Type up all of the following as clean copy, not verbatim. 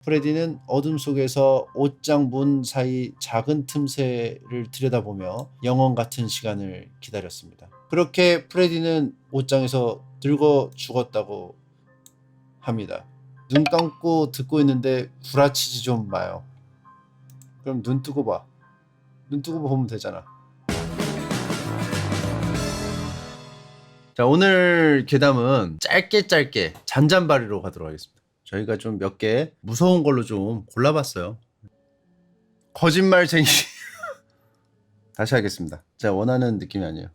프레디는 어둠 속에서 옷장 문 사이 작은 틈새를 들여다보며 영원 같은 시간을 기다렸습니다. 그렇게 프레디는 옷장에서 늙어 죽었다고 합니다. 눈 감고 듣고 있는데 구라치지 좀 마요. 그럼 눈 뜨고 봐. 눈 뜨고 보면 되잖아. 자, 오늘 괴담은 짧게 잔잔바리로 가도록 하겠습니다. 저희가 좀 몇 개 무서운 걸로 좀 골라봤어요. 거짓말쟁이. 다시 하겠습니다. 제가 원하는 느낌이 아니에요.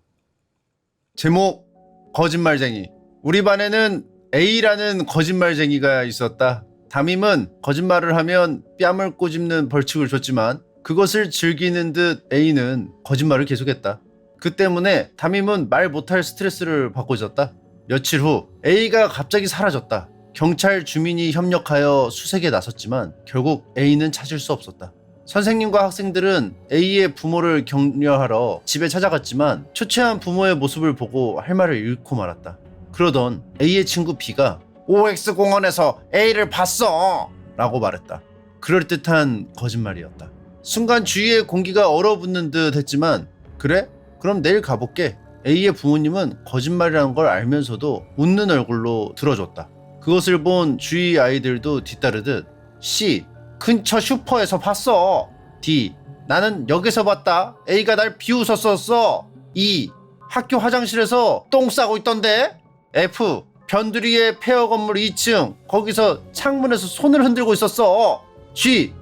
제목 거짓말쟁이. 우리 반에는 A라는 거짓말쟁이가 있었다. 담임은 거짓말을 하면 뺨을 꼬집는 벌칙을 줬지만 그것을 즐기는 듯 A는 거짓말을 계속했다. 그 때문에 담임은 말 못할 스트레스를 받고 있었다. 며칠 후 A가 갑자기 사라졌다. 경찰 주민이 협력하여 수색에 나섰지만 결국 A는 찾을 수 없었다. 선생님과 학생들은 A의 부모를 격려하러 집에 찾아갔지만 초췌한 부모의 모습을 보고 할 말을 잃고 말았다. 그러던 A의 친구 B가 OX 공원에서 A를 봤어! 라고 말했다. 그럴듯한 거짓말이었다. 순간 주위의 공기가 얼어붙는 듯 했지만 그래? 그럼 내일 가볼게. A의 부모님은 거짓말이라는 걸 알면서도 웃는 얼굴로 들어줬다. 그것을 본 주위 아이들도 뒤따르듯 C. 근처 슈퍼에서 봤어. D. 나는 역에서 봤다. A가 날 비웃었었어. E. 학교 화장실에서 똥 싸고 있던데. F. 변두리의 폐허 건물 2층 거기서 창문에서 손을 흔들고 있었어. G.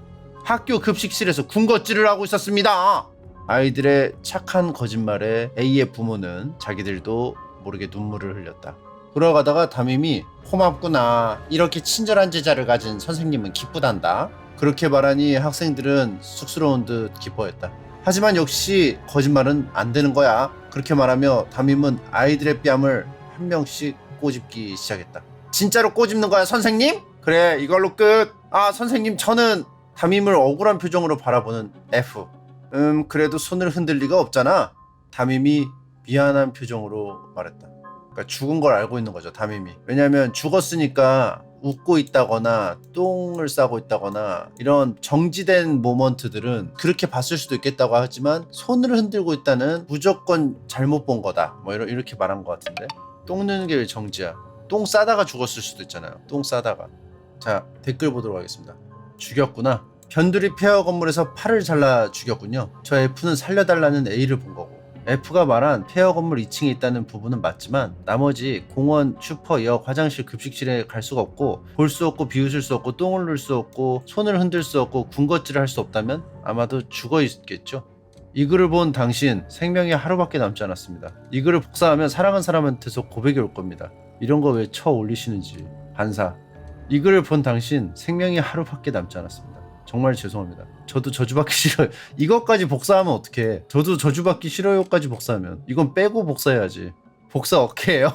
학교 급식실에서 군것질을 하고 있었습니다. 아이들의 착한 거짓말에 A의 부모는 자기들도 모르게 눈물을 흘렸다. 돌아가다가 담임이 고맙구나. 이렇게 친절한 제자를 가진 선생님은 기쁘단다. 그렇게 말하니 학생들은 쑥스러운 듯 기뻐했다. 하지만 역시 거짓말은 안 되는 거야. 그렇게 말하며 담임은 아이들의 뺨을 한 명씩 꼬집기 시작했다. 진짜로 꼬집는 거야 선생님? 그래 이걸로 끝. 아 선생님 저는 담임을 억울한 표정으로 바라보는 F. 그래도 손을 흔들 리가 없잖아. 담임이 미안한 표정으로 말했다. 그러니까 죽은 걸 알고 있는 거죠 담임이. 왜냐하면 죽었으니까 웃고 있다거나 똥을 싸고 있다거나 이런 정지된 모먼트들은 그렇게 봤을 수도 있겠다고 하지만 손을 흔들고 있다는 무조건 잘못 본 거다 뭐 이렇게 말한 것 같은데. 똥 넣는 게 왜 정지야? 똥 싸다가 죽었을 수도 있잖아요. 똥 싸다가. 자 댓글 보도록 하겠습니다. 죽였구나. 변두리 폐허 건물에서 팔을 잘라 죽였군요. 저 F는 살려달라는 A를 본 거고 F가 말한 폐허 건물 2층에 있다는 부분은 맞지만 나머지 공원, 슈퍼, 역, 화장실, 급식실에 갈 수가 없고 볼 수 없고 비웃을 수 없고 똥을 넣을 수 없고 손을 흔들 수 없고 군것질을 할 수 없다면 아마도 죽어 있겠죠. 이 글을 본 당신 생명이 하루밖에 남지 않았습니다. 이 글을 복사하면 사랑한 사람한테서 고백이 올 겁니다. 이런 거 왜 쳐 올리시는지. 반사. 이 글을 본 당신 생명이 하루밖에 남지 않았습니다. 정말 죄송합니다. 저도 저주받기 싫어요. 이것까지 복사하면 어떡해. 저도 저주받기 싫어요까지 복사하면. 이건 빼고 복사해야지. 복사 오케이예요?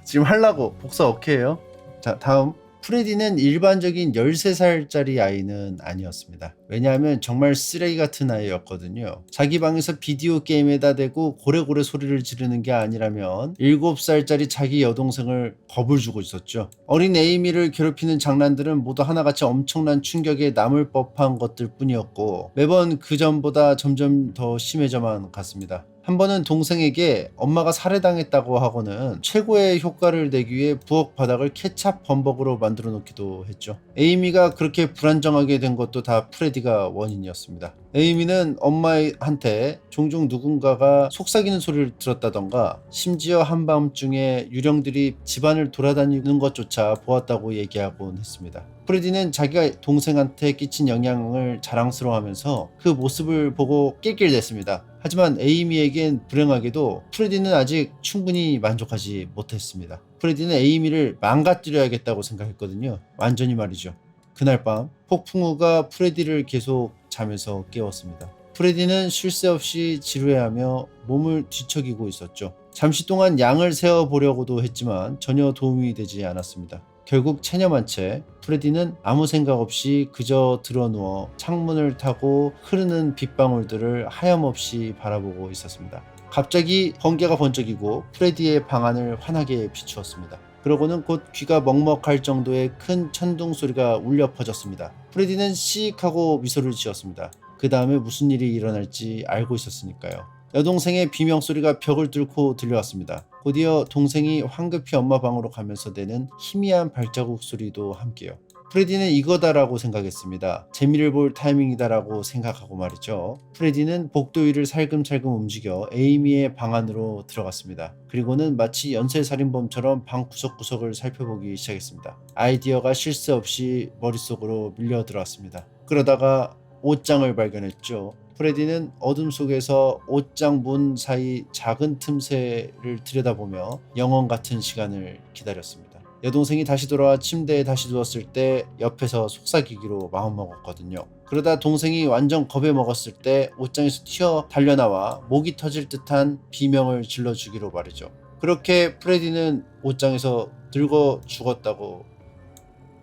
지금 하려고 복사 오케이예요? 자 다음. 프레디는 일반적인 13살짜리 아이는 아니었습니다. 왜냐하면 정말 쓰레기 같은 아이였거든요. 자기 방에서 비디오 게임에다 대고 고래고래 소리를 지르는 게 아니라면 7살짜리 자기 여동생을 겁을 주고 있었죠. 어린 에이미를 괴롭히는 장난들은 모두 하나같이 엄청난 충격에 남을 법한 것들 뿐이었고 매번 그 전보다 점점 더 심해져만 갔습니다. 한 번은 동생에게 엄마가 살해당했다고 하고는 최고의 효과를 내기 위해 부엌 바닥을 케찹 범벅으로 만들어 놓기도 했죠. 에이미가 그렇게 불안정하게 된 것도 다 프레디가 원인이었습니다. 에이미는 엄마한테 종종 누군가가 속삭이는 소리를 들었다던가 심지어 한밤중에 유령들이 집안을 돌아다니는 것조차 보았다고 얘기하곤 했습니다. 프레디는 자기가 동생한테 끼친 영향을 자랑스러워하면서 그 모습을 보고 낄낄댔습니다. 하지만 에이미에겐 불행하게도 프레디는 아직 충분히 만족하지 못했습니다. 프레디는 에이미를 망가뜨려야겠다고 생각했거든요. 완전히 말이죠. 그날 밤 폭풍우가 프레디를 계속 잠에서 깨웠습니다. 프레디는 쉴 새 없이 지루해하며 몸을 뒤척이고 있었죠. 잠시 동안 양을 세어보려고도 했지만 전혀 도움이 되지 않았습니다. 결국 체념한 채 프레디는 아무 생각 없이 그저 드러누워 창문을 타고 흐르는 빗방울들을 하염없이 바라보고 있었습니다. 갑자기 번개가 번쩍이고 프레디의 방 안을 환하게 비추었습니다. 그러고는 곧 귀가 먹먹할 정도의 큰 천둥 소리가 울려 퍼졌습니다. 프레디는 씩 하고 미소를 지었습니다. 그 다음에 무슨 일이 일어날지 알고 있었으니까요. 여동생의 비명소리가 벽을 뚫고 들려왔습니다. 곧이어 동생이 황급히 엄마 방으로 가면서 내는 희미한 발자국 소리도 함께요. 프레디는 이거다라고 생각했습니다. 재미를 볼 타이밍이다라고 생각하고 말이죠. 프레디는 복도 위를 살금살금 움직여 에이미의 방 안으로 들어갔습니다. 그리고는 마치 연쇄살인범처럼 방 구석구석을 살펴보기 시작했습니다. 아이디어가 실수 없이 머릿속으로 밀려 들어왔습니다. 그러다가 옷장을 발견했죠. 프레디는 어둠 속에서 옷장 문 사이 작은 틈새를 들여다보며 영원 같은 시간을 기다렸습니다. 여동생이 다시 돌아와 침대에 다시 누웠을 때 옆에서 속삭이기로 마음먹었거든요. 그러다 동생이 완전 겁에 먹었을 때 옷장에서 튀어 달려나와 목이 터질 듯한 비명을 질러주기로 말이죠. 그렇게 프레디는 옷장에서 늙어 죽었다고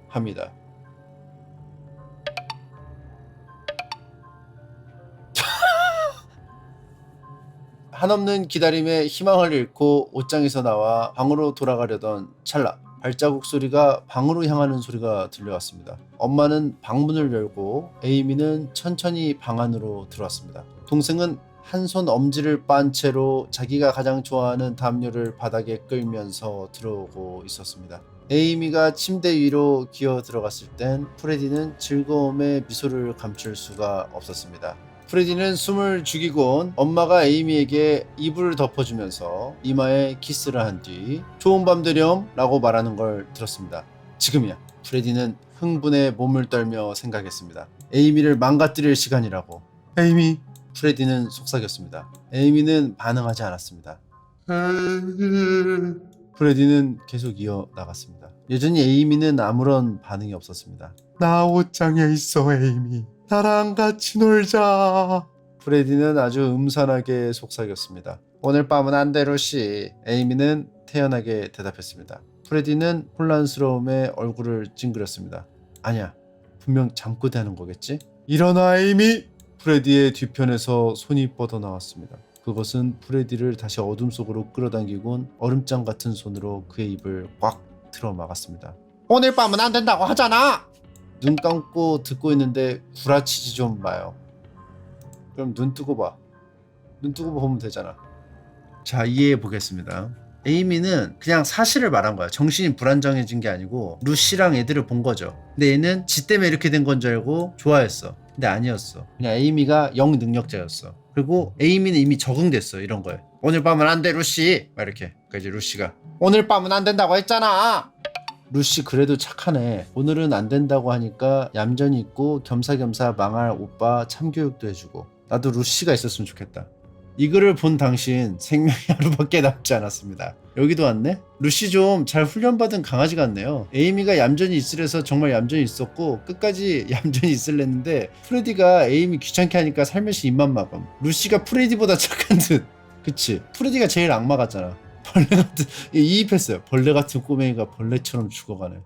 합니다. 한없는 기다림에 희망을 잃고 옷장에서 나와 방으로 돌아가려던 찰나, 발자국 소리가 방으로 향하는 소리가 들려왔습니다. 엄마는 방문을 열고 에이미는 천천히 방 안으로 들어왔습니다. 동생은 한 손 엄지를 빤 채로 자기가 가장 좋아하는 담요를 바닥에 끌면서 들어오고 있었습니다. 에이미가 침대 위로 기어 들어갔을 땐 프레디는 즐거움에 미소를 감출 수가 없었습니다. 프레디는 숨을 죽이곤 엄마가 에이미에게 이불을 덮어주면서 이마에 키스를 한 뒤 좋은 밤 되렴 라고 말하는 걸 들었습니다. 지금이야. 프레디는 흥분에 몸을 떨며 생각했습니다. 에이미를 망가뜨릴 시간이라고. 에이미. 프레디는 속삭였습니다. 에이미는 반응하지 않았습니다. 프레디는 계속 이어나갔습니다. 여전히 에이미는 아무런 반응이 없었습니다. 나 옷장에 있어, 에이미. 나랑 같이 놀자. 프레디는 아주 음산하게 속삭였습니다. 오늘 밤은 안 돼, 루시. 에이미는 태연하게 대답했습니다. 프레디는 혼란스러움에 얼굴을 찡그렸습니다. 아니야, 분명 잠꼬대하는 거겠지? 일어나, 에이미! 프레디의 뒤편에서 손이 뻗어나왔습니다. 그것은 프레디를 다시 어둠 속으로 끌어당기곤 얼음장 같은 손으로 그의 입을 꽉 틀어 막았습니다. 오늘 밤은 안 된다고 하잖아! 눈 감고 듣고 있는데 구라치지 좀 마요. 그럼 눈 뜨고 봐. 눈 뜨고 보면 되잖아. 자, 이해해 보겠습니다. 에이미는 그냥 사실을 말한 거야. 정신이 불안정해진 게 아니고 루시랑 애들을 본 거죠. 근데 얘는 지 때문에 이렇게 된 건 줄 알고 좋아했어. 근데 아니었어. 그냥 에이미가 영 능력자였어. 그리고 에이미는 이미 적응됐어. 이런 거에. 오늘 밤은 안 돼, 루시. 막 이렇게. 그러니까 이제 루시가 오늘 밤은 안 된다고 했잖아. 루시 그래도 착하네. 오늘은 안 된다고 하니까 얌전히 있고 겸사겸사 망할 오빠 참교육도 해주고. 나도 루시가 있었으면 좋겠다. 이 글을 본 당신 생명이 하루밖에 남지 않았습니다. 여기도 왔네? 루시 좀 잘 훈련받은 강아지 같네요. 에이미가 얌전히 있으래서 정말 얌전히 있었고 끝까지 얌전히 있을랬는데 프레디가 에이미 귀찮게 하니까 살며시 입만 막음. 루시가 프레디보다 착한 듯. 그치? 프레디가 제일 악마 같잖아. 벌레 같은, 이입했어요. 벌레 같은 꼬맹이가 벌레처럼 죽어가네.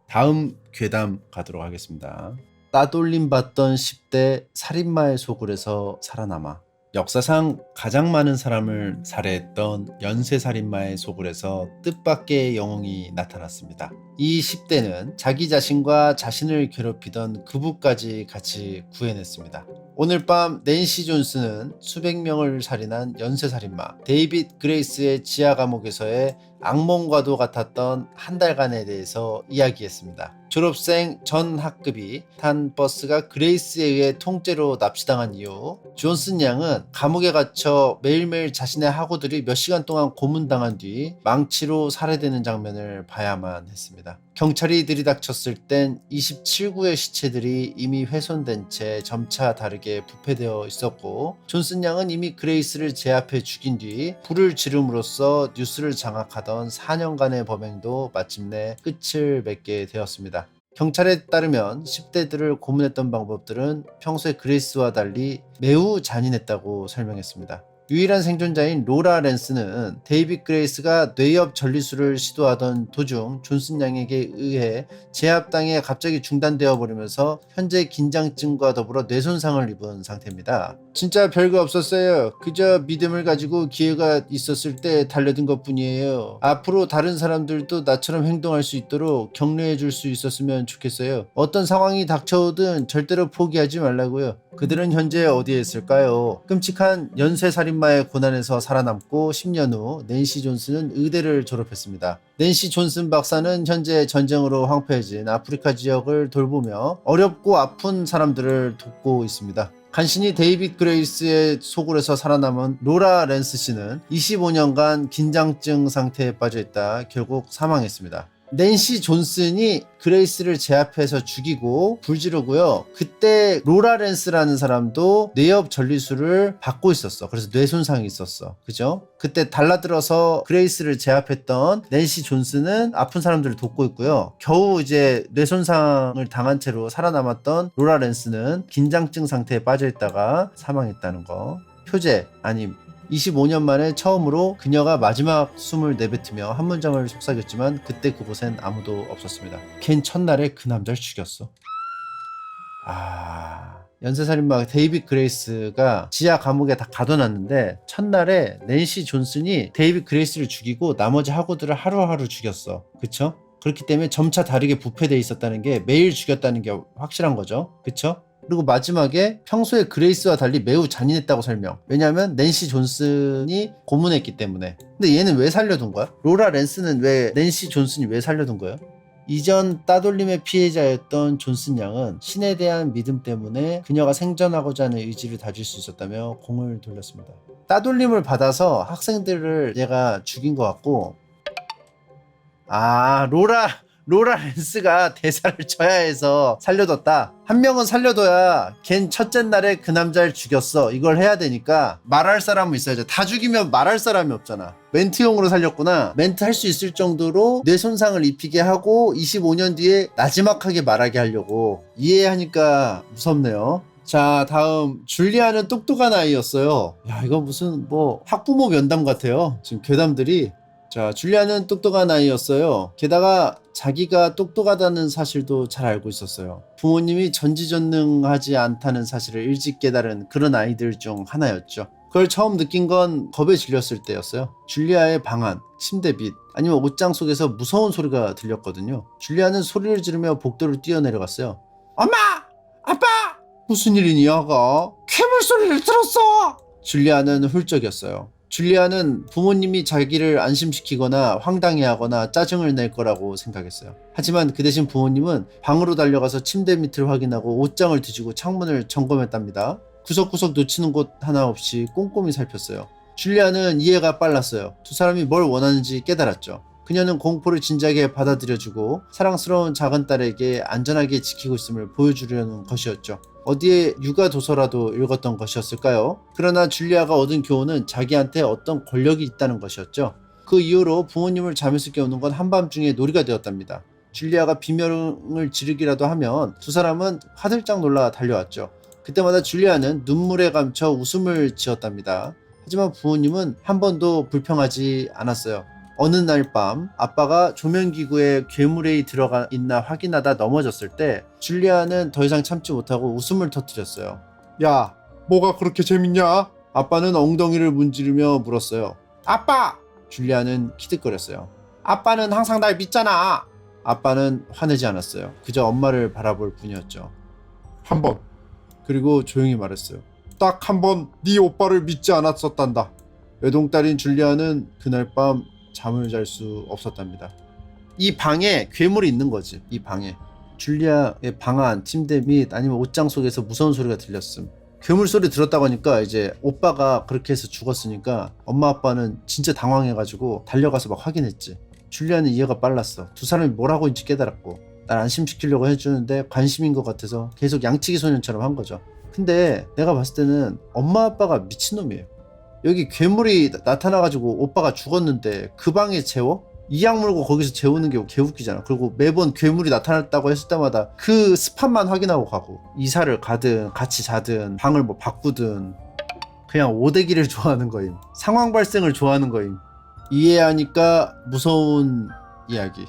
다음 괴담 가도록 하겠습니다. 따돌림 받던 10대 살인마의 소굴에서 살아남아 역사상 가장 많은 사람을 살해했던 연쇄살인마의 소굴에서 뜻밖의 영웅이 나타났습니다. 이 10대는 자기 자신과 자신을 괴롭히던 그부까지 같이 구해냈습니다. 오늘 밤 낸시 존스는 수백 명을 살인한 연쇄살인마 데이빗 그레이스의 지하 감옥에서의 악몽과도 같았던 한 달간에 대해서 이야기했습니다. 졸업생 전 학급이 탄 버스가 그레이스에 의해 통째로 납치당한 이후 존슨 양은 감옥에 갇혀 매일매일 자신의 학우들이 몇 시간 동안 고문당한 뒤 망치로 살해되는 장면을 봐야만 했습니다. 경찰이 들이닥쳤을 땐 27구의 시체들이 이미 훼손된 채 점차 다르게 부패되어 있었고 존슨 양은 이미 그레이스를 제압해 죽인 뒤 불을 지름으로써 뉴스를 장악하던 4년간의 범행도 마침내 끝을 맺게 되었습니다. 경찰에 따르면 10대들을 고문했던 방법들은 평소에 그레이스와 달리 매우 잔인했다고 설명했습니다. 유일한 생존자인 로라 랜스는 데이빗 그레이스가 뇌엽 전리술을 시도하던 도중 존슨 양에게 의해 제압당해 갑자기 중단되어 버리면서 현재 긴장증과 더불어 뇌손상을 입은 상태입니다. 진짜 별거 없었어요. 그저 믿음을 가지고 기회가 있었을 때 달려든 것뿐이에요. 앞으로 다른 사람들도 나처럼 행동할 수 있도록 격려해 줄 수 있었으면 좋겠어요. 어떤 상황이 닥쳐오든 절대로 포기하지 말라고요. 그들은 현재 어디에 있을까요? 끔찍한 연쇄살인마의 고난에서 살아남고 10년 후 낸시 존슨은 의대를 졸업했습니다. 낸시 존슨 박사는 현재 전쟁으로 황폐해진 아프리카 지역을 돌보며 어렵고 아픈 사람들을 돕고 있습니다. 간신히 데이빗 그레이스의 소굴에서 살아남은 로라 랜스 씨는 25년간 긴장증 상태에 빠져있다 결국 사망했습니다. 낸시 존슨이 그레이스를 제압해서 죽이고 불지르고요. 그때 로라 랜스라는 사람도 뇌엽 전리술을 받고 있었어. 그래서 뇌손상이 있었어. 그죠? 그때 달라들어서 그레이스를 제압했던 낸시 존슨은 아픈 사람들을 돕고 있고요. 겨우 이제 뇌손상을 당한 채로 살아남았던 로라 랜스는 긴장증 상태에 빠져있다가 사망했다는 거. 표제 아님 25년 만에 처음으로 그녀가 마지막 숨을 내뱉으며 한 문장을 속삭였지만 그때 그곳엔 아무도 없었습니다. 걘 첫날에 그 남자를 죽였어. 연쇄살인마 데이빗 그레이스가 지하 감옥에 다 가둬놨는데 첫날에 낸시 존슨이 데이빗 그레이스를 죽이고 나머지 학우들을 하루하루 죽였어. 그쵸? 그렇기 때문에 점차 다르게 부패되어 있었다는 게 매일 죽였다는 게 확실한 거죠. 그쵸? 그리고 마지막에 평소에 그레이스와 달리 매우 잔인했다고 설명. 왜냐하면 낸시 존슨이 고문했기 때문에. 근데 얘는 왜 살려둔 거야? 로라 랜스는 왜 낸시 존슨이 왜 살려둔 거예요? 이전 따돌림의 피해자였던 존슨 양은 신에 대한 믿음 때문에 그녀가 생존하고자 하는 의지를 다질 수 있었다며 공을 돌렸습니다. 따돌림을 받아서 학생들을 얘가 죽인 것 같고, 로라 랜스가 대사를 쳐야 해서 살려뒀다. 한 명은 살려둬야 걘 첫째 날에 그 남자를 죽였어. 이걸 해야 되니까 말할 사람은 있어야죠. 다 죽이면 말할 사람이 없잖아. 멘트용으로 살렸구나. 멘트 할 수 있을 정도로 뇌손상을 입히게 하고 25년 뒤에 나지막하게 말하게 하려고. 이해하니까 무섭네요. 자, 다음 줄리아는 똑똑한 아이였어요. 야, 이거 무슨 학부모 면담 같아요. 지금 괴담들이. 자, 줄리아는 똑똑한 아이였어요. 게다가 자기가 똑똑하다는 사실도 잘 알고 있었어요. 부모님이 전지전능하지 않다는 사실을 일찍 깨달은 그런 아이들 중 하나였죠. 그걸 처음 느낀 건 겁에 질렸을 때였어요. 줄리아의 방 안, 침대 밑, 아니면 옷장 속에서 무서운 소리가 들렸거든요. 줄리아는 소리를 지르며 복도를 뛰어내려갔어요. 엄마! 아빠! 무슨 일이니, 아가? 괴물 소리를 들었어! 줄리아는 훌쩍였어요. 줄리아는 부모님이 자기를 안심시키거나 황당해하거나 짜증을 낼 거라고 생각했어요. 하지만 그 대신 부모님은 방으로 달려가서 침대 밑을 확인하고 옷장을 뒤지고 창문을 점검했답니다. 구석구석 놓치는 곳 하나 없이 꼼꼼히 살폈어요. 줄리아는 이해가 빨랐어요. 두 사람이 뭘 원하는지 깨달았죠. 그녀는 공포를 진지하게 받아들여주고 사랑스러운 작은 딸에게 안전하게 지키고 있음을 보여주려는 것이었죠. 어디에 육아도서라도 읽었던 것이었을까요? 그러나 줄리아가 얻은 교훈은 자기한테 어떤 권력이 있다는 것이었죠. 그 이후로 부모님을 잠에서 깨우는 건 한밤중에 놀이가 되었답니다. 줄리아가 비명을 지르기라도 하면 두 사람은 화들짝 놀라 달려왔죠. 그때마다 줄리아는 눈물에 감춰 웃음을 지었답니다. 하지만 부모님은 한 번도 불평하지 않았어요. 어느 날 밤 아빠가 조명기구에 괴물이 들어가 있나 확인하다 넘어졌을 때 줄리아는 더 이상 참지 못하고 웃음을 터뜨렸어요. 야, 뭐가 그렇게 재밌냐? 아빠는 엉덩이를 문지르며 물었어요. 아빠! 줄리아는 키득거렸어요. 아빠는 항상 날 믿잖아. 아빠는 화내지 않았어요. 그저 엄마를 바라볼 뿐이었죠. 한 번. 그리고 조용히 말했어요. 딱 한 번 네 오빠를 믿지 않았었단다. 외동딸인 줄리아는 그날 밤 잠을 잘 수 없었답니다. 이 방에 괴물이 있는 거지. 이 방에 줄리아의 방 안, 침대 및 아니면 옷장 속에서 무서운 소리가 들렸음. 괴물 소리 들었다고 하니까 이제 오빠가 그렇게 해서 죽었으니까 엄마 아빠는 진짜 당황해가지고 달려가서 막 확인했지. 줄리아는 이해가 빨랐어. 두 사람이 뭘 하고 있는지 깨달았고 날 안심시키려고 해주는데 관심인 것 같아서 계속 양치기 소년처럼 한 거죠. 근데 내가 봤을 때는 엄마 아빠가 미친놈이에요. 여기 괴물이 나타나가지고 오빠가 죽었는데 그 방에 재워? 이악 물고 거기서 재우는 게 개웃기잖아. 그리고 매번 괴물이 나타났다고 했을 때마다 그 스팟만 확인하고 가고 이사를 가든 같이 자든 방을 바꾸든 그냥 오대기를 좋아하는 거임. 상황 발생을 좋아하는 거임. 이해하니까 무서운 이야기.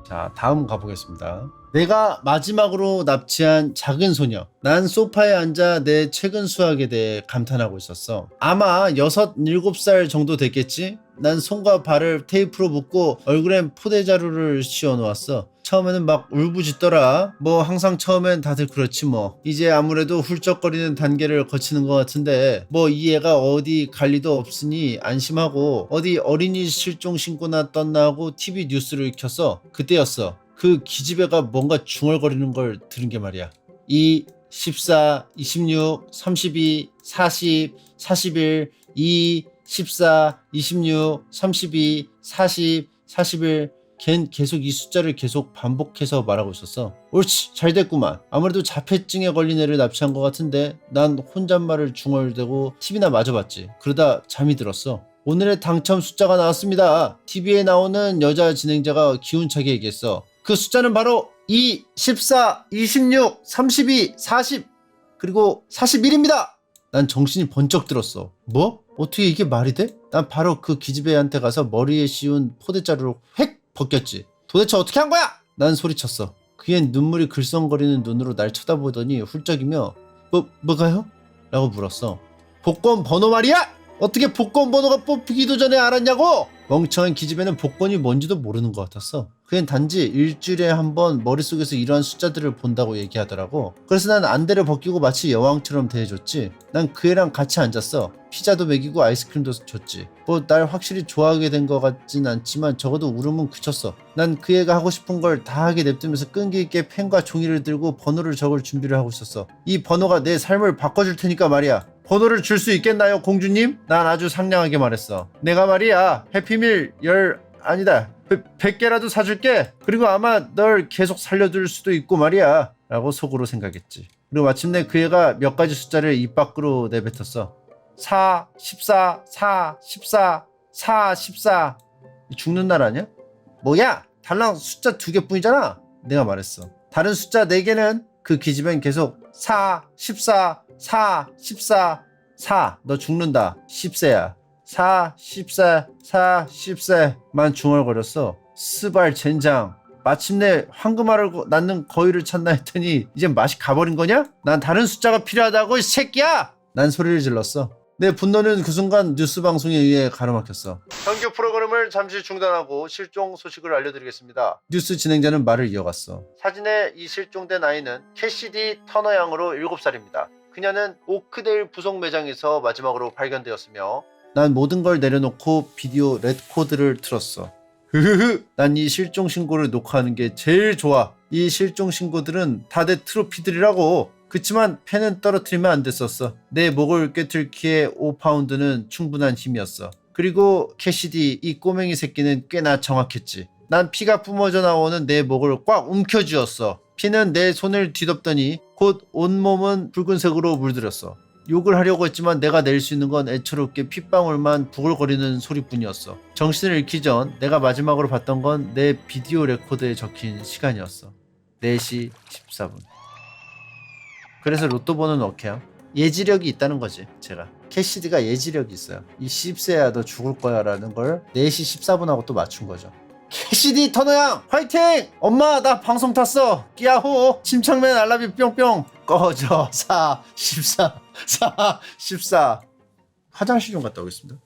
자, 다음 가보겠습니다. 내가 마지막으로 납치한 작은 소녀. 난 소파에 앉아 내 최근 수학에 대해 감탄하고 있었어. 아마 6, 7살 정도 됐겠지? 난 손과 발을 테이프로 묶고 얼굴엔 포대자루를 씌워놓았어. 처음에는 막 울부짖더라. 뭐 항상 처음엔 다들 그렇지 뭐. 이제 아무래도 훌쩍거리는 단계를 거치는 것 같은데 뭐 이 애가 어디 갈 리도 없으니 안심하고 어디 어린이 실종 신고나 떴나 하고 TV 뉴스를 켰어. 그때였어. 그 기집애가 뭔가 중얼거리는 걸 들은 게 말이야. 2, 14, 26, 32, 40, 41, 2, 14, 26, 32, 40, 41. 걘 계속 이 숫자를 계속 반복해서 말하고 있었어. 옳지, 잘 됐구만. 아무래도 자폐증에 걸린 애를 납치한 것 같은데 난 혼잣말을 중얼대고 TV나 마저 봤지. 그러다 잠이 들었어. 오늘의 당첨 숫자가 나왔습니다. TV에 나오는 여자 진행자가 기운차게 얘기했어. 그 숫자는 바로 2, 14, 26, 32, 40 그리고 41입니다. 난 정신이 번쩍 들었어. 뭐? 어떻게 이게 말이 돼? 난 바로 그 기집애한테 가서 머리에 씌운 포대자루를 획 벗겼지. 도대체 어떻게 한 거야? 난 소리쳤어. 그앤 눈물이 글썽거리는 눈으로 날 쳐다보더니 훌쩍이며 뭐가요? 라고 물었어. 복권 번호 말이야? 어떻게 복권 번호가 뽑히기도 전에 알았냐고? 멍청한 기집애는 복권이 뭔지도 모르는 것 같았어. 그냥 단지 일주일에 한 번 머릿속에서 이러한 숫자들을 본다고 얘기하더라고. 그래서 난 안대를 벗기고 마치 여왕처럼 대해줬지. 난 그 애랑 같이 앉았어. 피자도 먹이고 아이스크림도 줬지. 뭐 날 확실히 좋아하게 된 것 같진 않지만 적어도 울음은 그쳤어. 난 그 애가 하고 싶은 걸 다 하게 냅두면서 끈기 있게 펜과 종이를 들고 번호를 적을 준비를 하고 있었어. 이 번호가 내 삶을 바꿔줄 테니까 말이야. 번호를 줄 수 있겠나요, 공주님? 난 아주 상냥하게 말했어. 내가 말이야, 해피밀 100개라도 사줄게. 그리고 아마 널 계속 살려둘 수도 있고 말이야. 라고 속으로 생각했지. 그리고 마침내 그 애가 몇 가지 숫자를 입 밖으로 내뱉었어. 4, 14, 4, 14, 4, 14. 죽는 날 아니야? 뭐야? 달랑 숫자 2개뿐이잖아. 내가 말했어. 다른 숫자 4개는 그 기집애는 계속 4, 14, 4, 14, 4. 너 죽는다. 10세야. 4, 14, 4, 10세만 중얼거렸어. 스발 젠장. 마침내 황금알을 낳는 거위를 찾나 했더니 이젠 맛이 가버린 거냐? 난 다른 숫자가 필요하다고 이 새끼야! 난 소리를 질렀어. 내 분노는 그 순간 뉴스 방송에 의해 가로막혔어. 정규 프로그램을 잠시 중단하고 실종 소식을 알려드리겠습니다. 뉴스 진행자는 말을 이어갔어. 사진에 이 실종된 아이는 캐시디 터너 양으로 7살입니다. 그녀는 오크데일 부속 매장에서 마지막으로 발견되었으며 난 모든 걸 내려놓고 비디오 레코드를 틀었어. 난 이 실종 신고를 녹화하는 게 제일 좋아. 이 실종 신고들은 다들 트로피들이라고. 그치만 펜은 떨어뜨리면 안 됐었어. 내 목을 꿰뚫기에 5파운드는 충분한 힘이었어. 그리고 캐시디 이 꼬맹이 새끼는 꽤나 정확했지. 난 피가 뿜어져 나오는 내 목을 꽉 움켜쥐었어. 피는 내 손을 뒤덮더니 곧 온몸은 붉은색으로 물들었어. 욕을 하려고 했지만 내가 낼 수 있는 건 애처롭게 핏방울만 부글거리는 소리뿐이었어. 정신을 잃기 전 내가 마지막으로 봤던 건 내 비디오 레코드에 적힌 시간이었어. 4시 14분. 그래서 로또 번호는 어케야? 예지력이 있다는 거지. 제가 캐시디가 예지력이 있어요. 이 10세야 너 죽을 거야 라는 걸 4시 14분하고 또 맞춘 거죠. 캐시디 터너양 화이팅! 엄마 나 방송 탔어. 끼야호 침착맨 알라뷰 뿅뿅. 꺼져. 4 14 4 14. 화장실 좀 갔다 오겠습니다.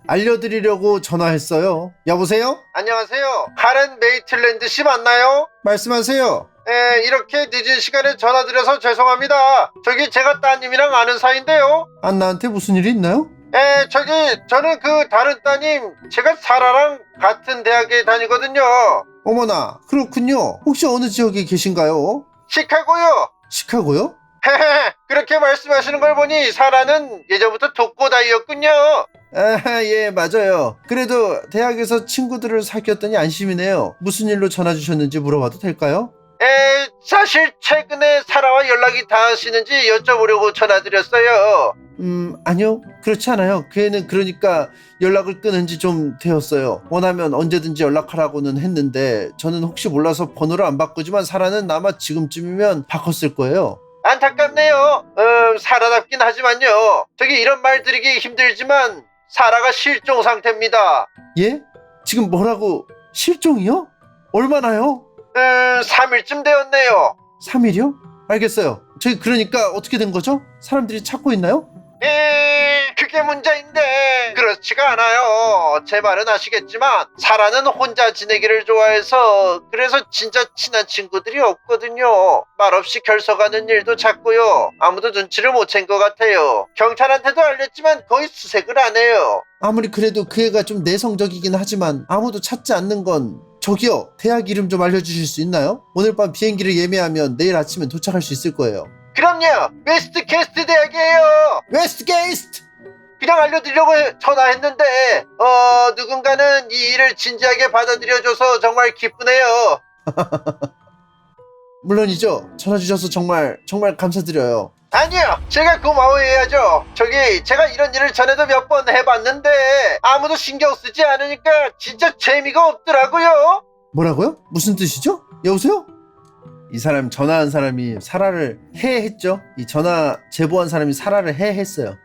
알려드리려고 전화했어요. 여보세요? 안녕하세요. 카렌 메이틀랜드 씨 맞나요? 말씀하세요. 이렇게 늦은 시간에 전화드려서 죄송합니다. 저기 제가 따님이랑 아는 사이인데요. 나한테 무슨 일이 있나요? 저는 그 다른 따님 제가 사라랑 같은 대학에 다니거든요. 어머나 그렇군요. 혹시 어느 지역에 계신가요? 시카고요. 시카고요? 그렇게 말씀하시는 걸 보니 사라는 예전부터 독고다이였군요. 예 맞아요. 그래도 대학에서 친구들을 사귀었더니 안심이네요. 무슨 일로 전화 주셨는지 물어봐도 될까요? 사실 최근에 사라와 연락이 닿으시는지 여쭤보려고 전화드렸어요. 아니요. 그렇지 않아요. 그 애는 그러니까 연락을 끊은 지 좀 되었어요. 원하면 언제든지 연락하라고는 했는데 저는 혹시 몰라서 번호를 안 바꾸지만 사라는 아마 지금쯤이면 바꿨을 거예요. 안타깝네요. 사라답긴 하지만요. 저기 이런 말 드리기 힘들지만 사라가 실종 상태입니다. 예? 지금 뭐라고? 실종이요? 얼마나요? 3일쯤 되었네요. 3일이요? 알겠어요. 저기 그러니까 어떻게 된 거죠? 사람들이 찾고 있나요? 그게 문제인데 그렇지가 않아요. 제 말은 아시겠지만 사라는 혼자 지내기를 좋아해서 그래서 진짜 친한 친구들이 없거든요. 말없이 결석하는 일도 잦고요. 아무도 눈치를 못 챈 것 같아요. 경찰한테도 알렸지만 거의 수색을 안 해요. 아무리 그래도 그 애가 좀 내성적이긴 하지만 아무도 찾지 않는 건 저기요. 대학 이름 좀 알려주실 수 있나요? 오늘 밤 비행기를 예매하면 내일 아침에 도착할 수 있을 거예요. 그럼요. 웨스트 캐스트 대학이에요. 웨스트게이스트! 그냥 알려드리려고 전화했는데 누군가는 이 일을 진지하게 받아들여줘서 정말 기쁘네요. 물론이죠. 전화 주셔서 정말 감사드려요. 아니요, 제가 고마워해야죠. 저기 제가 이런 일을 전에도 몇 번 해봤는데 아무도 신경 쓰지 않으니까 진짜 재미가 없더라고요. 뭐라고요? 무슨 뜻이죠? 여보세요? 이 사람 전화한 사람이 사라를 해했죠. 이 전화 제보한 사람이 사라를 해했어요.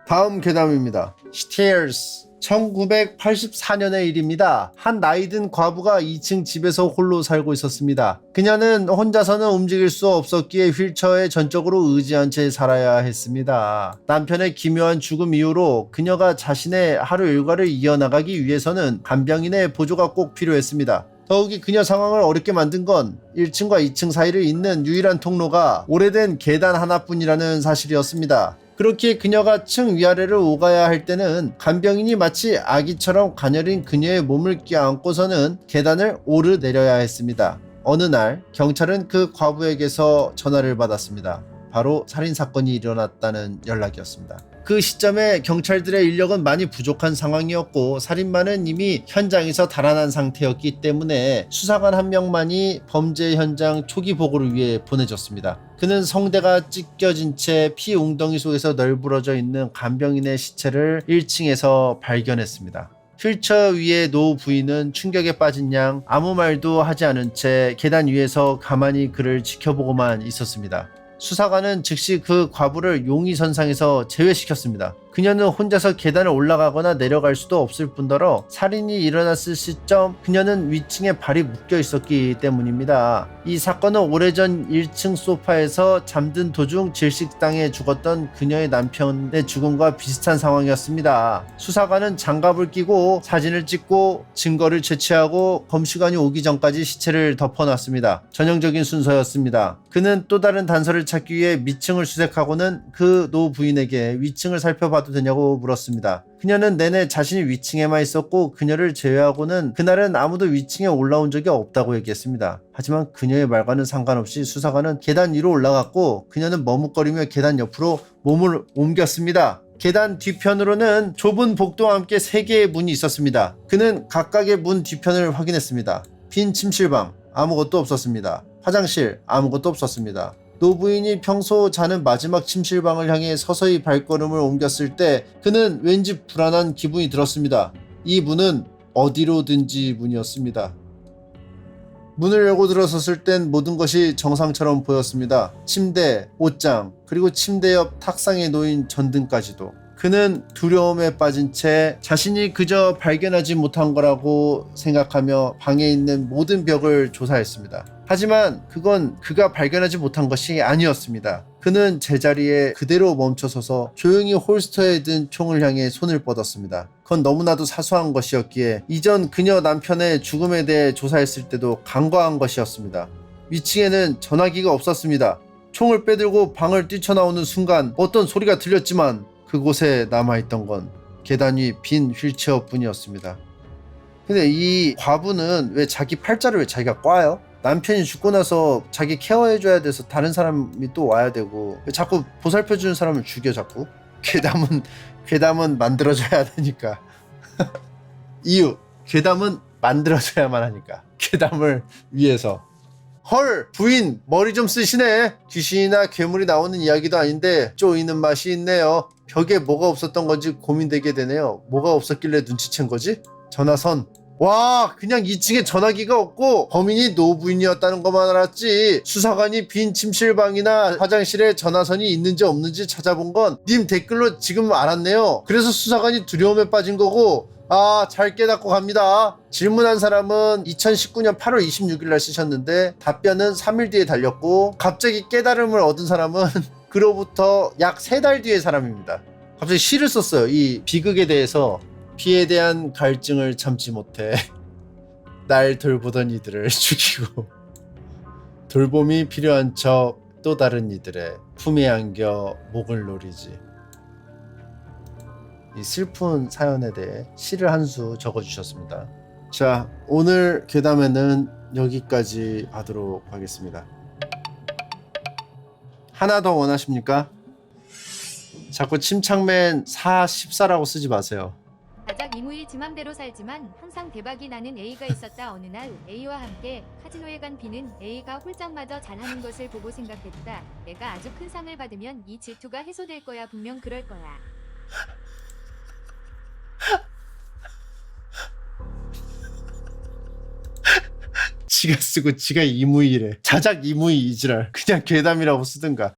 다음 괴담입니다. 스테어스 1984년의 일입니다. 한 나이든 과부가 2층 집에서 홀로 살고 있었습니다. 그녀는 혼자서는 움직일 수 없었기에 휠체어에 전적으로 의지한 채 살아야 했습니다. 남편의 기묘한 죽음 이후로 그녀가 자신의 하루 일과를 이어나가기 위해서는 간병인의 보조가 꼭 필요했습니다. 더욱이 그녀 상황을 어렵게 만든 건 1층과 2층 사이를 잇는 유일한 통로가 오래된 계단 하나뿐이라는 사실이었습니다. 그렇기에 그녀가 층 위아래를 오가야 할 때는 간병인이 마치 아기처럼 가녀린 그녀의 몸을 껴안고서는 계단을 오르내려야 했습니다. 어느 날 경찰은 그 과부에게서 전화를 받았습니다. 바로 살인사건이 일어났다는 연락이었습니다. 그 시점에 경찰들의 인력은 많이 부족한 상황이었고 살인마는 이미 현장에서 달아난 상태였기 때문에 수사관 한 명만이 범죄 현장 초기 보고를 위해 보내졌습니다. 그는 성대가 찢겨진 채 피 웅덩이 속에서 널브러져 있는 간병인의 시체를 1층에서 발견했습니다. 휠체어 위에 노 부인은 충격에 빠진 양 아무 말도 하지 않은 채 계단 위에서 가만히 그를 지켜보고만 있었습니다. 수사관은 즉시 그 과부를 용의선상에서 제외시켰습니다. 그녀는 혼자서 계단을 올라가거나 내려갈 수도 없을 뿐더러 살인이 일어났을 시점 그녀는 위층에 발이 묶여 있었기 때문입니다. 이 사건은 오래전 1층 소파에서 잠든 도중 질식당해 죽었던 그녀의 남편의 죽음과 비슷한 상황이었습니다. 수사관은 장갑을 끼고 사진을 찍고 증거를 채취하고 검시관이 오기 전까지 시체를 덮어놨습니다. 전형적인 순서였습니다. 그는 또 다른 단서를 찾기 위해 밑층을 수색하고는 그 노 부인에게 위층을 살펴봐도 되냐고 물었습니다. 그녀는 내내 자신이 위층에만 있었고 그녀를 제외하고는 그날은 아무도 위층에 올라온 적이 없다고 얘기했습니다. 하지만 그녀의 말과는 상관없이 수사관은 계단 위로 올라갔고 그녀는 머뭇거리며 계단 옆으로 몸을 옮겼습니다. 계단 뒤편으로는 좁은 복도와 함께 3개의 문이 있었습니다. 그는 각각의 문 뒤편을 확인했습니다. 빈 침실방, 아무것도 없었습니다. 화장실, 아무것도 없었습니다. 노부인이 평소 자는 마지막 침실방을 향해 서서히 발걸음을 옮겼을 때 그는 왠지 불안한 기분이 들었습니다. 이 문은 어디로든지 문이었습니다. 문을 열고 들어섰을 땐 모든 것이 정상처럼 보였습니다. 침대, 옷장, 그리고 침대 옆 탁상에 놓인 전등까지도. 그는 두려움에 빠진 채 자신이 그저 발견하지 못한 거라고 생각하며 방에 있는 모든 벽을 조사했습니다. 하지만 그건 그가 발견하지 못한 것이 아니었습니다. 그는 제자리에 그대로 멈춰서서 조용히 홀스터에 든 총을 향해 손을 뻗었습니다. 그건 너무나도 사소한 것이었기에 이전 그녀 남편의 죽음에 대해 조사했을 때도 간과한 것이었습니다. 위층에는 전화기가 없었습니다. 총을 빼들고 방을 뛰쳐나오는 순간 어떤 소리가 들렸지만 그곳에 남아있던 건 계단 위 빈 휠체어뿐이었습니다. 근데 이 과부는 왜 자기 팔자를 왜 자기가 꽈요? 남편이 죽고 나서 자기 케어해줘야 돼서 다른 사람이 또 와야 되고 왜 자꾸 보살펴주는 사람을 죽여 자꾸? 괴담은 만들어줘야 되니까. 이유, 괴담은 만들어줘야만 하니까. 괴담을 위해서. 헐, 부인 머리 좀 쓰시네. 귀신이나 괴물이 나오는 이야기도 아닌데 쪼이는 맛이 있네요. 벽에 뭐가 없었던 건지 고민되게 되네요. 뭐가 없었길래 눈치챈 거지? 전화선. 와, 그냥 2층에 전화기가 없고 범인이 노부인이었다는 것만 알았지. 수사관이 빈 침실방이나 화장실에 전화선이 있는지 없는지 찾아본 건 님 댓글로 지금 알았네요. 그래서 수사관이 두려움에 빠진 거고. 아, 잘 깨닫고 갑니다. 질문한 사람은 2019년 8월 26일 날 쓰셨는데 답변은 3일 뒤에 달렸고, 갑자기 깨달음을 얻은 사람은 그로부터 약 3달 뒤의 사람입니다. 갑자기 시를 썼어요. 이 비극에 대해서. 피에 대한 갈증을 참지 못해 날 돌보던 이들을 죽이고 돌봄이 필요한 척 또 다른 이들의 품에 안겨 목을 노리지. 이 슬픈 사연에 대해 시를 한 수 적어주셨습니다. 자, 오늘 괴담에는 여기까지 하도록 하겠습니다. 하나 더 원하십니까? 자꾸 침착맨 14라고 쓰지 마세요. 가작 이무희 지 맘대로 살지만 항상 대박이 나는 A가 있었다. 어느 날 A와 함께 카지노에 간 B는 A가 홀짝마저 잘하는 것을 보고 생각했다. 내가 아주 큰 상을 받으면 이 질투가 해소될 거야. 분명 그럴 거야. 지가 쓰고 지가 이무이래. 자작 이무이 이지랄. 그냥 괴담이라고 쓰든가.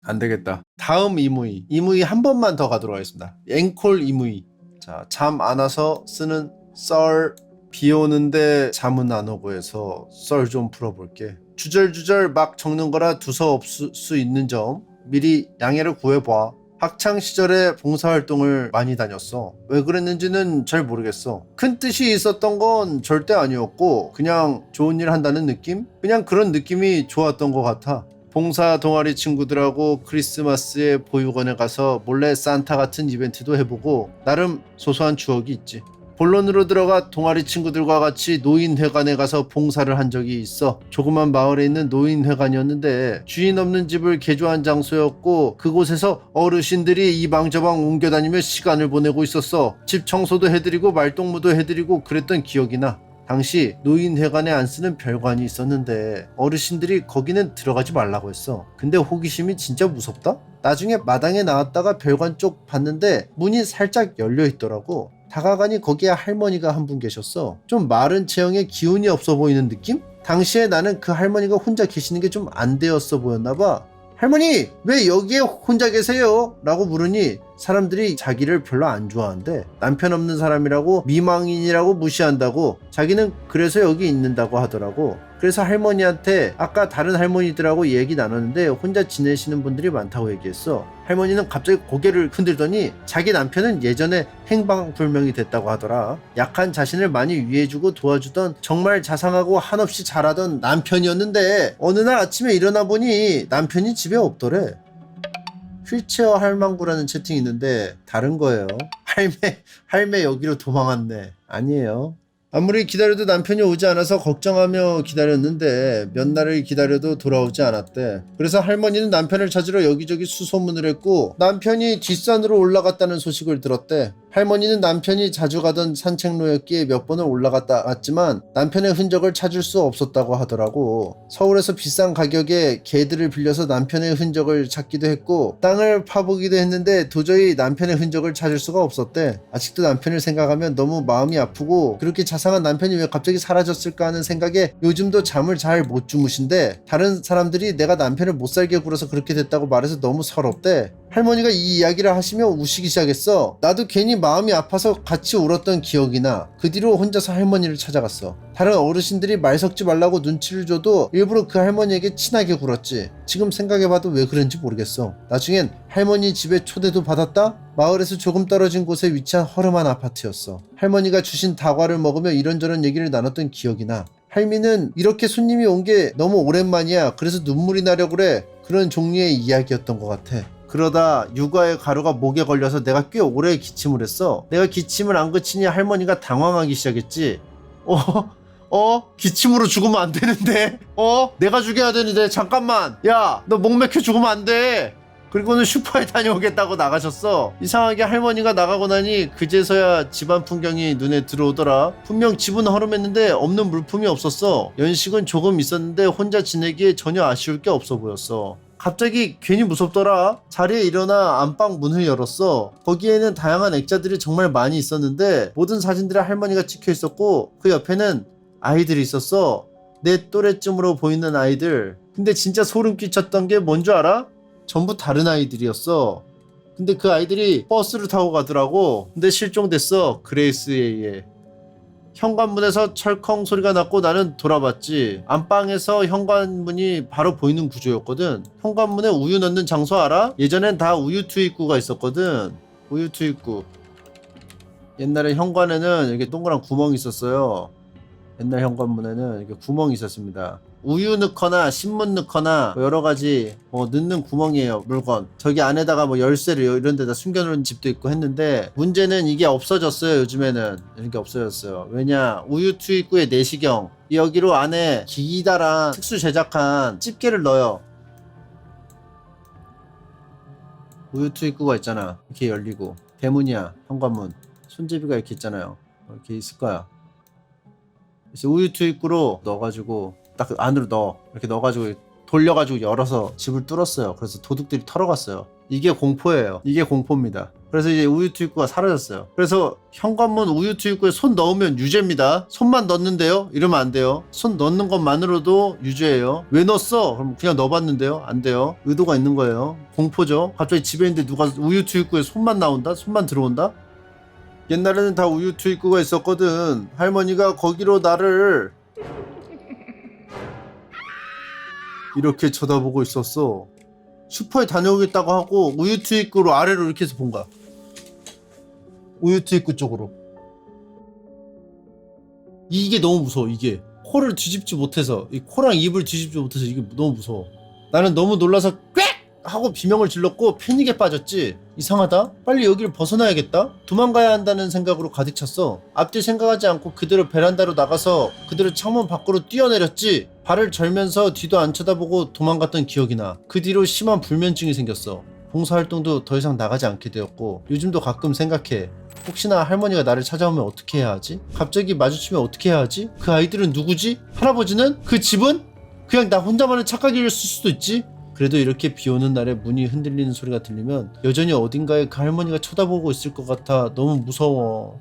안 되겠다. 다음 이무이. 이무이 한 번만 더 가도록 하겠습니다. 앵콜 이무이. 자, 잠 안 와서 쓰는 썰. 비 오는데 잠은 안 오고 해서 썰 좀 풀어볼게. 주절주절 막 적는 거라 두서 없을 수 있는 점 미리 양해를 구해봐. 학창 시절에 봉사활동을 많이 다녔어. 왜 그랬는지는 잘 모르겠어. 큰 뜻이 있었던 건 절대 아니었고 그냥 좋은 일 한다는 느낌? 그냥 그런 느낌이 좋았던 것 같아. 봉사 동아리 친구들하고 크리스마스에 보육원에 가서 몰래 산타 같은 이벤트도 해보고 나름 소소한 추억이 있지. 본론으로 들어가 동아리 친구들과 같이 노인회관에 가서 봉사를 한 적이 있어. 조그만 마을에 있는 노인회관이었는데 주인 없는 집을 개조한 장소였고 그곳에서 어르신들이 이방저방 옮겨다니며 시간을 보내고 있었어. 집 청소도 해드리고 말동무도 해드리고 그랬던 기억이 나. 당시 노인회관에 안 쓰는 별관이 있었는데 어르신들이 거기는 들어가지 말라고 했어. 근데 호기심이 진짜 무섭다? 나중에 마당에 나왔다가 별관 쪽 봤는데 문이 살짝 열려있더라고. 다가가니 거기에 할머니가 한 분 계셨어. 좀 마른 체형에 기운이 없어 보이는 느낌? 당시에 나는 그 할머니가 혼자 계시는 게 좀 안 되었어 보였나 봐. 할머니, 왜 여기에 혼자 계세요? 라고 물으니 사람들이 자기를 별로 안 좋아한대. 남편 없는 사람이라고 미망인이라고 무시한다고. 자기는 그래서 여기 있는다고 하더라고. 그래서 할머니한테 아까 다른 할머니들하고 얘기 나눴는데 혼자 지내시는 분들이 많다고 얘기했어. 할머니는 갑자기 고개를 흔들더니 자기 남편은 예전에 행방불명이 됐다고 하더라. 약한 자신을 많이 위해주고 도와주던 정말 자상하고 한없이 잘하던 남편이었는데 어느 날 아침에 일어나 보니 남편이 집에 없더래. 휠체어 할망구라는 채팅이 있는데 다른 거예요. 할매 여기로 도망왔네. 아니에요. 아무리 기다려도 남편이 오지 않아서 걱정하며 기다렸는데 몇 날을 기다려도 돌아오지 않았대. 그래서 할머니는 남편을 찾으러 여기저기 수소문을 했고 남편이 뒷산으로 올라갔다는 소식을 들었대. 할머니는 남편이 자주 가던 산책로였기에 몇 번을 올라갔다 왔지만 남편의 흔적을 찾을 수 없었다고 하더라고. 서울에서 비싼 가격에 개들을 빌려서 남편의 흔적을 찾기도 했고 땅을 파보기도 했는데 도저히 남편의 흔적을 찾을 수가 없었대. 아직도 남편을 생각하면 너무 마음이 아프고 그렇게 자상한 남편이 왜 갑자기 사라졌을까 하는 생각에 요즘도 잠을 잘 못 주무신대. 다른 사람들이 내가 남편을 못 살게 굴어서 그렇게 됐다고 말해서 너무 서럽대. 할머니가 이 이야기를 하시며 우시기 시작했어. 나도 괜히 마음이 아파서 같이 울었던 기억이 나. 그 뒤로 혼자서 할머니를 찾아갔어. 다른 어르신들이 말 섞지 말라고 눈치를 줘도 일부러 그 할머니에게 친하게 굴었지. 지금 생각해봐도 왜 그런지 모르겠어. 나중엔 할머니 집에 초대도 받았다? 마을에서 조금 떨어진 곳에 위치한 허름한 아파트였어. 할머니가 주신 다과를 먹으며 이런저런 얘기를 나눴던 기억이 나. 할미는 이렇게 손님이 온 게 너무 오랜만이야. 그래서 눈물이 나려 그래. 그런 종류의 이야기였던 것 같아. 그러다 육아의 가루가 목에 걸려서 내가 꽤 오래 기침을 했어. 내가 기침을 안 그치니 할머니가 당황하기 시작했지. 기침으로 죽으면 안 되는데? 내가 죽여야 되는데 잠깐만. 야, 너 목 맥혀 죽으면 안 돼. 그리고는 슈퍼에 다녀오겠다고 나가셨어. 이상하게 할머니가 나가고 나니 그제서야 집안 풍경이 눈에 들어오더라. 분명 집은 허름했는데 없는 물품이 없었어. 연식은 조금 있었는데 혼자 지내기에 전혀 아쉬울 게 없어 보였어. 갑자기 괜히 무섭더라. 자리에 일어나 안방 문을 열었어. 거기에는 다양한 액자들이 정말 많이 있었는데 모든 사진들에 할머니가 찍혀 있었고 그 옆에는 아이들이 있었어. 내 또래쯤으로 보이는 아이들. 근데 진짜 소름 끼쳤던 게 뭔 줄 알아? 전부 다른 아이들이었어. 근데 그 아이들이 버스를 타고 가더라고. 근데 실종됐어. 그레이스에 의해. 현관문에서 철컹 소리가 났고 나는 돌아봤지. 안방에서 현관문이 바로 보이는 구조였거든. 현관문에 우유 넣는 장소 알아? 예전엔 다 우유 투입구가 있었거든. 우유 투입구. 옛날에 현관에는 이렇게 동그란 구멍이 있었어요. 옛날 현관문에는 이렇게 구멍이 있었습니다. 우유 넣거나 신문 넣거나 뭐 여러 가지 뭐 넣는 구멍이에요. 물건 저기 안에다가 뭐 열쇠를 이런 데다 숨겨놓은 집도 있고 했는데 문제는 이게 없어졌어요. 요즘에는 이렇게 없어졌어요. 왜냐, 우유 투입구의 내시경 여기로 안에 기다란 특수 제작한 집게를 넣어요. 우유 투입구가 있잖아. 이렇게 열리고 대문이야. 현관문 손잡이가 이렇게 있잖아요. 이렇게 있을 거야. 그래서 우유 투입구로 넣어가지고 딱 안으로 넣어. 이렇게 넣어가지고 돌려가지고 열어서 집을 뚫었어요. 그래서 도둑들이 털어갔어요. 이게 공포예요. 이게 공포입니다. 그래서 이제 우유 투입구가 사라졌어요. 그래서 현관문 우유 투입구에 손 넣으면 유죄입니다. 손만 넣는데요? 이러면 안 돼요. 손 넣는 것만으로도 유죄예요. 왜 넣었어? 그럼 그냥 넣어봤는데요? 안 돼요. 의도가 있는 거예요. 공포죠. 갑자기 집에 있는데 누가 우유 투입구에 손만 나온다? 손만 들어온다? 옛날에는 다 우유 투입구가 있었거든. 할머니가 거기로 나를 이렇게 쳐다보고 있었어. 슈퍼에 다녀오겠다고 하고 우유 투입구로 아래로 이렇게 해서 본 거야. 우유 투입구 쪽으로. 이게 너무 무서워. 이게 코를 뒤집지 못해서, 이 코랑 입을 뒤집지 못해서 이게 너무 무서워. 나는 너무 놀라서 꽥! 하고 비명을 질렀고 패닉에 빠졌지. 이상하다? 빨리 여기를 벗어나야겠다? 도망가야 한다는 생각으로 가득 찼어. 앞뒤 생각하지 않고 그대로 베란다로 나가서 그대로 창문 밖으로 뛰어내렸지. 발을 절면서 뒤도 안 쳐다보고 도망갔던 기억이 나. 그 뒤로 심한 불면증이 생겼어. 봉사활동도 더 이상 나가지 않게 되었고 요즘도 가끔 생각해. 혹시나 할머니가 나를 찾아오면 어떻게 해야 하지? 갑자기 마주치면 어떻게 해야 하지? 그 아이들은 누구지? 할아버지는? 그 집은? 그냥 나 혼자만의 착각이었을 수도 있지? 그래도 이렇게 비오는 날에 문이 흔들리는 소리가 들리면 여전히 어딘가에 그 할머니가 쳐다보고 있을 것 같아. 너무 무서워.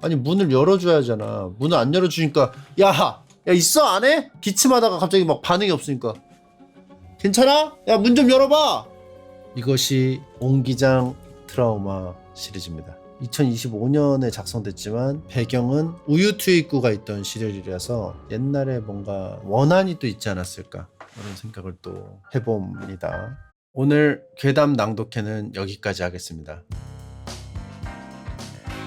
아니 문을 열어줘야 하잖아. 문을 안 열어주니까 야 있어 안에? 기침하다가 갑자기 막 반응이 없으니까 괜찮아? 야 문 좀 열어봐. 이것이 옹기장 트라우마 시리즈입니다. 2025년에 작성됐지만 배경은 우유 투입구가 있던 시절이라서 옛날에 뭔가 원한이 또 있지 않았을까 그런 생각을 또 해봅니다. 오늘 괴담 낭독회는 여기까지 하겠습니다.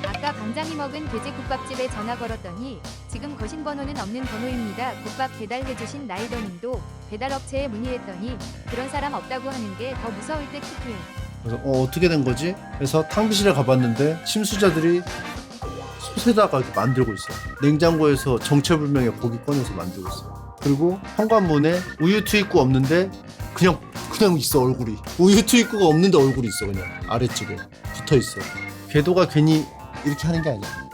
아까 강장이 먹은 돼지국밥집에 전화 걸었더니 지금 거신 번호는 없는 번호입니다. 국밥 배달해주신 라이더님도 배달업체에 문의했더니 그런 사람 없다고 하는 게 더 무서울 때 키키. 그래서 어떻게 된 거지? 그래서 탕비실에 가봤는데 침수자들이 솥에다가 이렇게 만들고 있어. 냉장고에서 정체불명의 고기 꺼내서 만들고 있어. 그리고 현관문에 우유 투입구 없는데 그냥 있어. 얼굴이 우유 투입구가 없는데 얼굴이 있어. 그냥 아래쪽에 붙어있어. 궤도가 괜히 이렇게 하는 게 아니야.